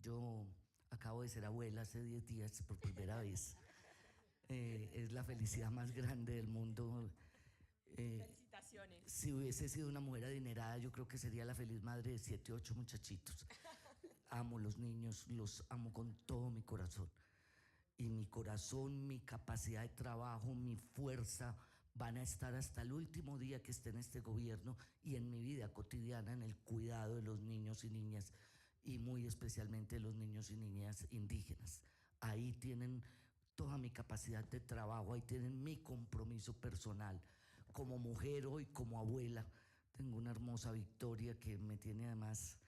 yo acabo de ser abuela hace 10 días por primera vez. Es la felicidad más grande del mundo. Felicitaciones. Si hubiese sido una mujer adinerada, yo creo que sería la feliz madre de 7, 8 muchachitos. Amo los niños, los amo con todo mi corazón. Y mi corazón, mi capacidad de trabajo, mi fuerza van a estar hasta el último día que esté en este gobierno y en mi vida cotidiana en el cuidado de los niños y niñas, y muy especialmente de los niños y niñas indígenas. Ahí tienen toda mi capacidad de trabajo, ahí tienen mi compromiso personal. Como mujer hoy, como abuela, tengo una hermosa Victoria que me tiene además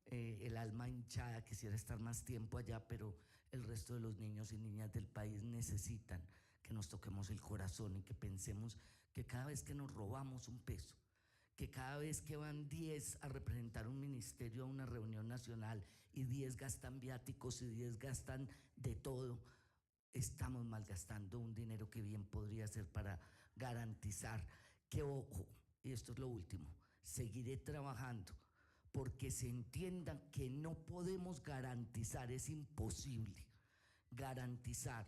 el alma hinchada. Quisiera estar más tiempo allá, pero el resto de los niños y niñas del país necesitan que nos toquemos el corazón y que pensemos que cada vez que nos robamos un peso, que cada vez que van 10 a representar un ministerio a una reunión nacional y 10 gastan viáticos y 10 gastan de todo, estamos malgastando un dinero que bien podría ser para garantizar que, ojo, y esto es lo último, seguiré trabajando porque se entiendan que no podemos garantizar, es imposible garantizar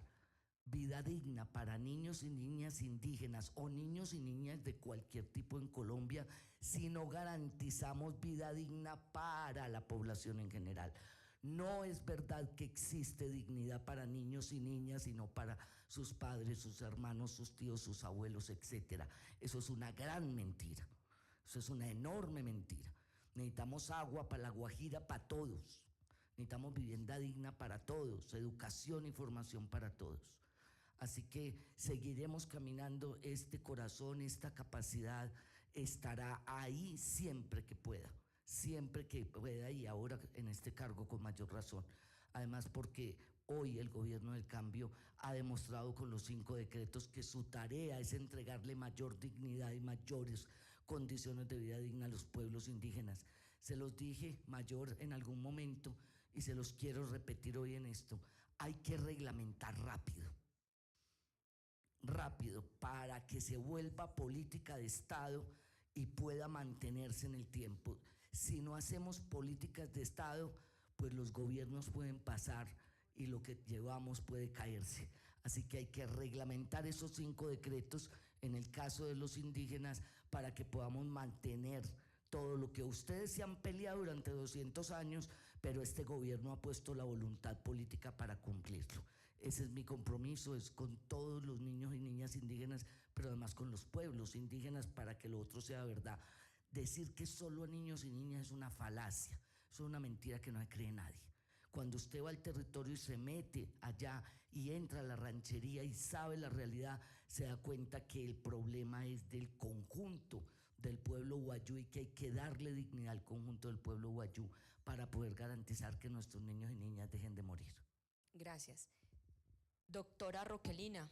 vida digna para niños y niñas indígenas o niños y niñas de cualquier tipo en Colombia si no garantizamos vida digna para la población en general. No es verdad que existe dignidad para niños y niñas, sino para sus padres, sus hermanos, sus tíos, sus abuelos, etc. Eso es una gran mentira. Eso es una enorme mentira. Necesitamos agua para La Guajira, para todos. Necesitamos vivienda digna para todos, educación y formación para todos. Así que seguiremos caminando. Este corazón, esta capacidad estará ahí siempre que pueda. Siempre que pueda, y ahora en este cargo con mayor razón. Además, porque hoy el gobierno del cambio ha demostrado con los 5 decretos que su tarea es entregarle mayor dignidad y mayores condiciones de vida digna a los pueblos indígenas. Se los dije mayor en algún momento y se los quiero repetir hoy en esto. Hay que reglamentar rápido. rápido para que se vuelva política de Estado y pueda mantenerse en el tiempo. Si no hacemos políticas de Estado, pues los gobiernos pueden pasar y lo que llevamos puede caerse. Así que hay que reglamentar esos 5 decretos en el caso de los indígenas para que podamos mantener todo lo que ustedes se han peleado durante 200 años, pero este gobierno ha puesto la voluntad política para cumplirlo. Ese es mi compromiso, es con todos los niños y niñas indígenas, pero además con los pueblos indígenas para que lo otro sea verdad. Decir que solo a niños y niñas es una falacia, es una mentira que no se cree nadie. Cuando usted va al territorio y se mete allá y entra a la ranchería y sabe la realidad, se da cuenta que el problema es del conjunto del pueblo wayú y que hay que darle dignidad al conjunto del pueblo wayú para poder garantizar que nuestros niños y niñas dejen de morir. Gracias. Doctora Roquelina,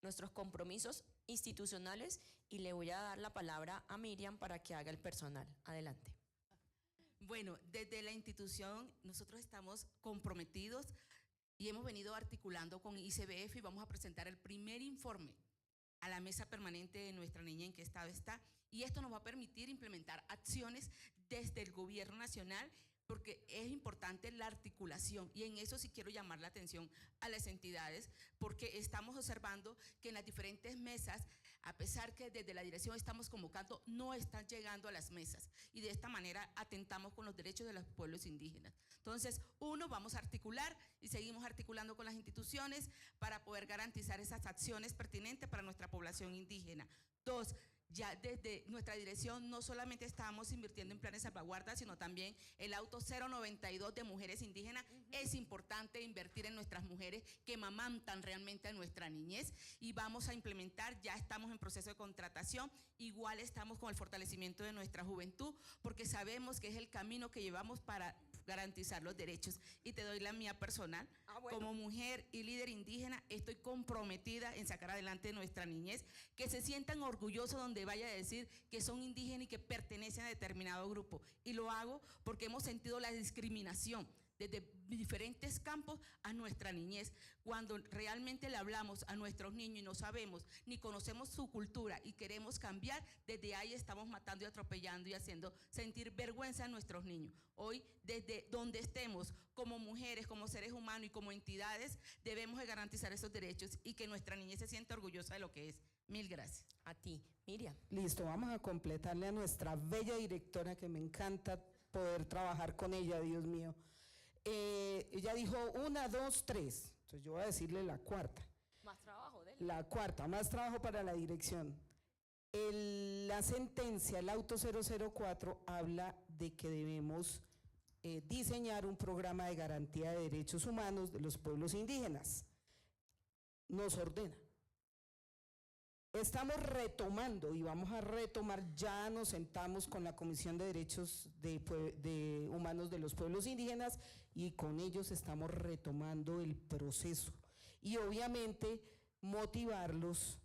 nuestros compromisos institucionales, y le voy a dar la palabra a Miriam para que haga el personal. Adelante. Bueno, desde la institución nosotros estamos comprometidos y hemos venido articulando con ICBF y vamos a presentar el primer informe a la mesa permanente de nuestra niña en qué estado está, y esto nos va a permitir implementar acciones desde el gobierno nacional, porque es importante la articulación, y en eso sí quiero llamar la atención a las entidades, porque estamos observando que en las diferentes mesas, a pesar que desde la dirección estamos convocando, no están llegando a las mesas, y de esta manera atentamos con los derechos de los pueblos indígenas. Entonces, uno, vamos a articular y seguimos articulando con las instituciones para poder garantizar esas acciones pertinentes para nuestra población indígena. Dos, ya desde nuestra dirección no solamente estamos invirtiendo en planes de salvaguarda, sino también el auto 092 de mujeres indígenas. Es importante invertir en nuestras mujeres que amamantan realmente a nuestra niñez, y vamos a implementar, ya estamos en proceso de contratación, igual estamos con el fortalecimiento de nuestra juventud, porque sabemos que es el camino que llevamos para garantizar los derechos. Y te doy la mía personal. Bueno. Como mujer y líder indígena, estoy comprometida en sacar adelante nuestra niñez, que se sientan orgullosos donde vaya a decir que son indígenas y que pertenecen a determinado grupo. Y lo hago porque hemos sentido la discriminación desde diferentes campos a nuestra niñez. Cuando realmente le hablamos a nuestros niños y no sabemos ni conocemos su cultura y queremos cambiar, desde ahí estamos matando y atropellando y haciendo sentir vergüenza a nuestros niños. Hoy, desde donde estemos, como mujeres, como seres humanos y como entidades, debemos de garantizar esos derechos y que nuestra niñez se sienta orgullosa de lo que es. Mil gracias. A ti, Miriam. Listo, vamos a completarle a nuestra bella directora, que me encanta poder trabajar con ella, Dios mío. Ella dijo 1, 2, 3, entonces yo voy a decirle la cuarta. Más trabajo de él. La cuarta, más trabajo para la dirección. La sentencia, el auto 004, habla de que debemos diseñar un programa de garantía de derechos humanos de los pueblos indígenas. Nos ordena. Estamos retomando y vamos a retomar, ya nos sentamos con la Comisión de Derechos Humanos de los Pueblos Indígenas y con ellos estamos retomando el proceso. Y obviamente motivarlos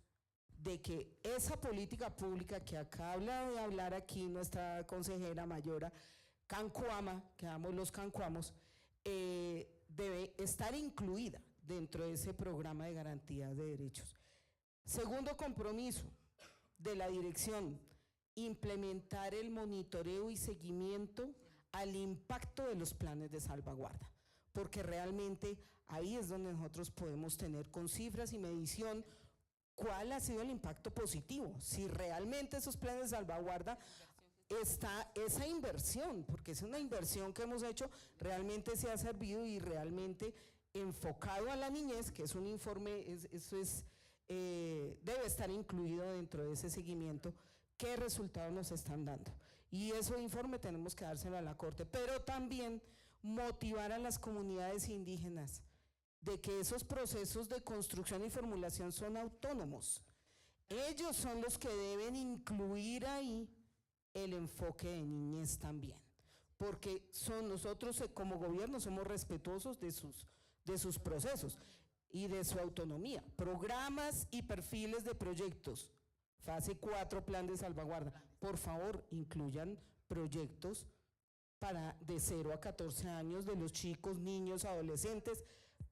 de que esa política pública que acaba de hablar aquí nuestra consejera Mayora Cancuama, que damos los cancuamos, debe estar incluida dentro de ese programa de garantía de derechos. Segundo compromiso de la dirección, implementar el monitoreo y seguimiento al impacto de los planes de salvaguarda, porque realmente ahí es donde nosotros podemos tener con cifras y medición cuál ha sido el impacto positivo, si realmente esos planes de salvaguarda está esa inversión, porque es una inversión que hemos hecho, realmente se ha servido y realmente enfocado a la niñez, que es un informe, debe estar incluido dentro de ese seguimiento, qué resultados nos están dando. Y ese informe tenemos que dárselo a la Corte, pero también motivar a las comunidades indígenas de que esos procesos de construcción y formulación son autónomos. Ellos son los que deben incluir ahí el enfoque de niñez también, porque nosotros como gobierno somos respetuosos de sus procesos y de su autonomía. Programas y perfiles de proyectos, fase 4, plan de salvaguarda. Por favor, incluyan proyectos de 0 a 14 años de los chicos, niños, adolescentes,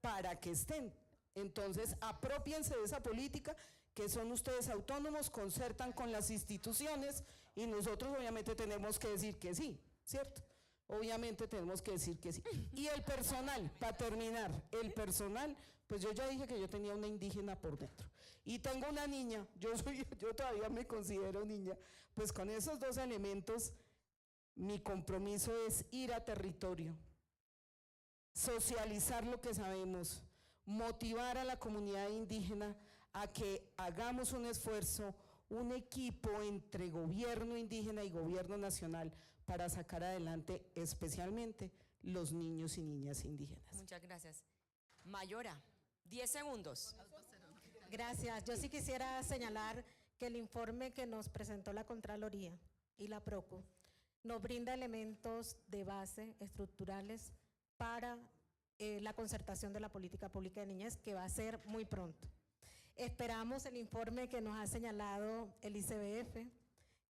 para que estén Entonces, apropiense de esa política, que son ustedes autónomos, concertan con las instituciones y nosotros obviamente tenemos que decir que sí, ¿cierto? Obviamente tenemos que decir que sí. Y el personal, para terminar, el personal, pues yo ya dije que yo tenía una indígena por dentro. Y tengo una niña, yo todavía me considero niña, pues con esos dos elementos, mi compromiso es ir a territorio, socializar lo que sabemos, motivar a la comunidad indígena a que hagamos un esfuerzo, un equipo entre gobierno indígena y gobierno nacional para sacar adelante especialmente los niños y niñas indígenas. Muchas gracias. Mayora, 10 segundos. Gracias. Yo sí quisiera señalar que el informe que nos presentó la Contraloría y la PROCO nos brinda elementos de base estructurales para la concertación de la política pública de niñez, que va a ser muy pronto. Esperamos el informe que nos ha señalado el ICBF,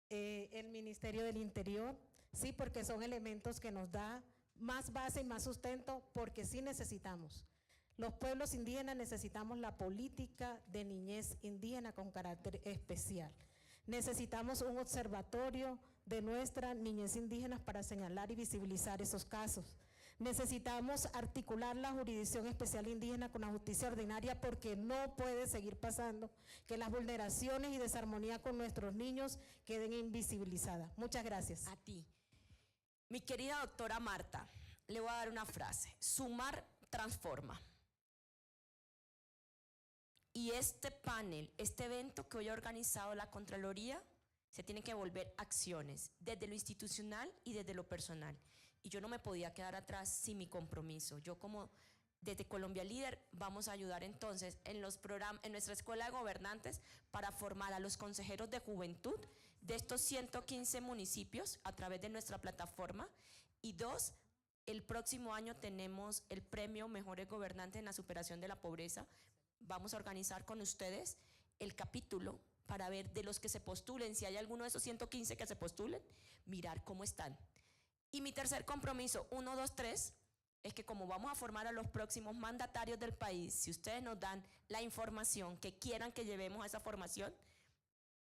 el Ministerio del Interior, sí, porque son elementos que nos da más base y más sustento, porque sí necesitamos. Los pueblos indígenas necesitamos la política de niñez indígena con carácter especial. Necesitamos un observatorio de nuestra niñez indígena para señalar y visibilizar esos casos. Necesitamos articular la jurisdicción especial indígena con la justicia ordinaria, porque no puede seguir pasando que las vulneraciones y desarmonía con nuestros niños queden invisibilizadas. Muchas gracias. A ti. Mi querida doctora Marta, le voy a dar una frase. Sumar transforma. Y este panel, este evento que hoy ha organizado la Contraloría, se tiene que volver acciones desde lo institucional y desde lo personal. Y yo no me podía quedar atrás sin mi compromiso. Yo, como desde Colombia Líder, vamos a ayudar entonces en los programas, en nuestra escuela de gobernantes, para formar a los consejeros de juventud de estos 115 municipios a través de nuestra plataforma. Y 2, el próximo año tenemos el premio Mejores Gobernantes en la Superación de la Pobreza. Vamos a organizar con ustedes el capítulo para ver de los que se postulen, si hay alguno de esos 115 que se postulen, mirar cómo están. Y mi tercer compromiso, 1, 2, 3, es que como vamos a formar a los próximos mandatarios del país, si ustedes nos dan la información que quieran que llevemos a esa formación,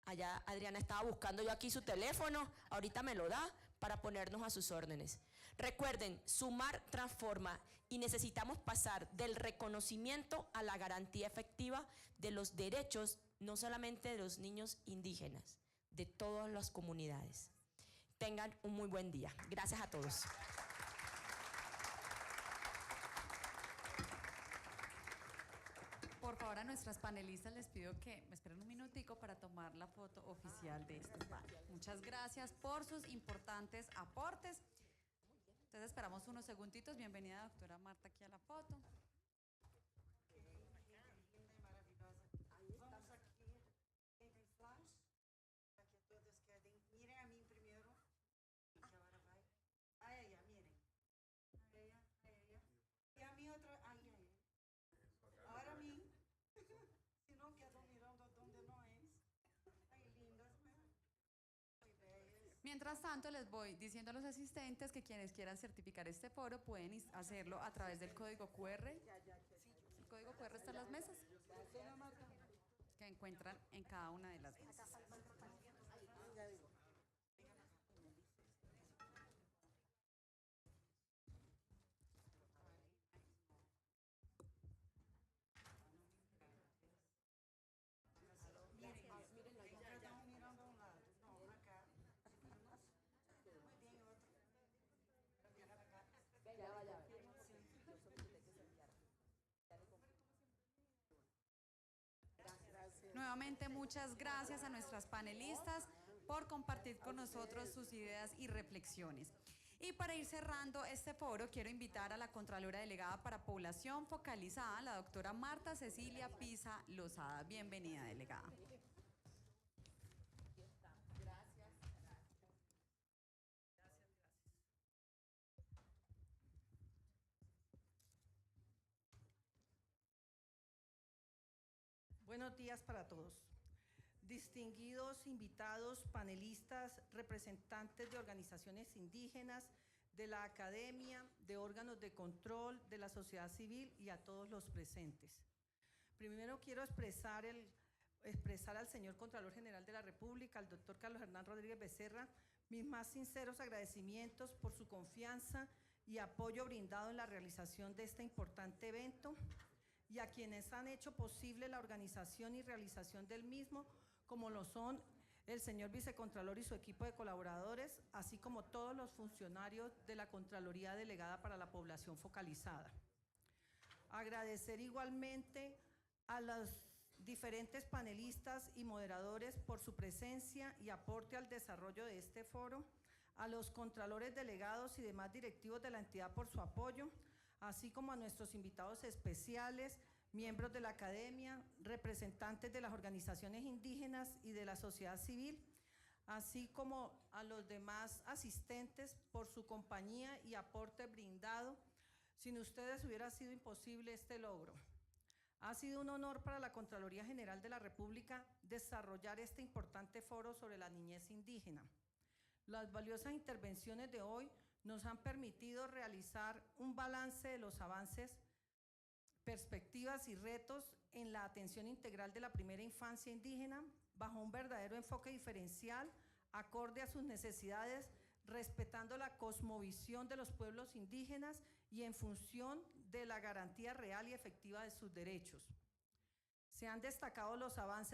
allá Adriana estaba buscando yo aquí su teléfono, ahorita me lo da para ponernos a sus órdenes. Recuerden, sumar transforma, y necesitamos pasar del reconocimiento a la garantía efectiva de los derechos, no solamente de los niños indígenas, de todas las comunidades. Tengan un muy buen día. Gracias a todos. Por favor, a nuestras panelistas les pido que me esperen un minutico para tomar la foto oficial de este panel. Muchas gracias por sus importantes aportes. Entonces esperamos unos segunditos. Bienvenida, doctora Marta, aquí a la foto. Mientras tanto, les voy diciendo a los asistentes que quienes quieran certificar este foro pueden hacerlo a través del código QR. El código QR está en las mesas que encuentran en cada una de las mesas. Nuevamente, muchas gracias a nuestras panelistas por compartir con nosotros sus ideas y reflexiones. Y para ir cerrando este foro, quiero invitar a la Contralora Delegada para Población Focalizada, la doctora Marta Cecilia Pisa Lozada. Bienvenida, delegada. Buenos días para todos. Distinguidos invitados, panelistas, representantes de organizaciones indígenas, de la academia, de órganos de control, de la sociedad civil y a todos los presentes. Primero quiero expresar al señor Contralor General de la República, al doctor Carlos Hernán Rodríguez Becerra, mis más sinceros agradecimientos por su confianza y apoyo brindado en la realización de este importante evento, y a quienes han hecho posible la organización y realización del mismo, como lo son el señor Vicecontralor y su equipo de colaboradores, así como todos los funcionarios de la Contraloría Delegada para la Población Focalizada. Agradecer igualmente a los diferentes panelistas y moderadores por su presencia y aporte al desarrollo de este foro, a los contralores delegados y demás directivos de la entidad por su apoyo, así como a nuestros invitados especiales, miembros de la academia, representantes de las organizaciones indígenas y de la sociedad civil, así como a los demás asistentes por su compañía y aporte brindado. Sin ustedes hubiera sido imposible este logro. Ha sido un honor para la Contraloría General de la República desarrollar este importante foro sobre la niñez indígena. Las valiosas intervenciones de hoy nos han permitido realizar un balance de los avances, perspectivas y retos en la atención integral de la primera infancia indígena bajo un verdadero enfoque diferencial, acorde a sus necesidades, respetando la cosmovisión de los pueblos indígenas y en función de la garantía real y efectiva de sus derechos. Se han destacado los avances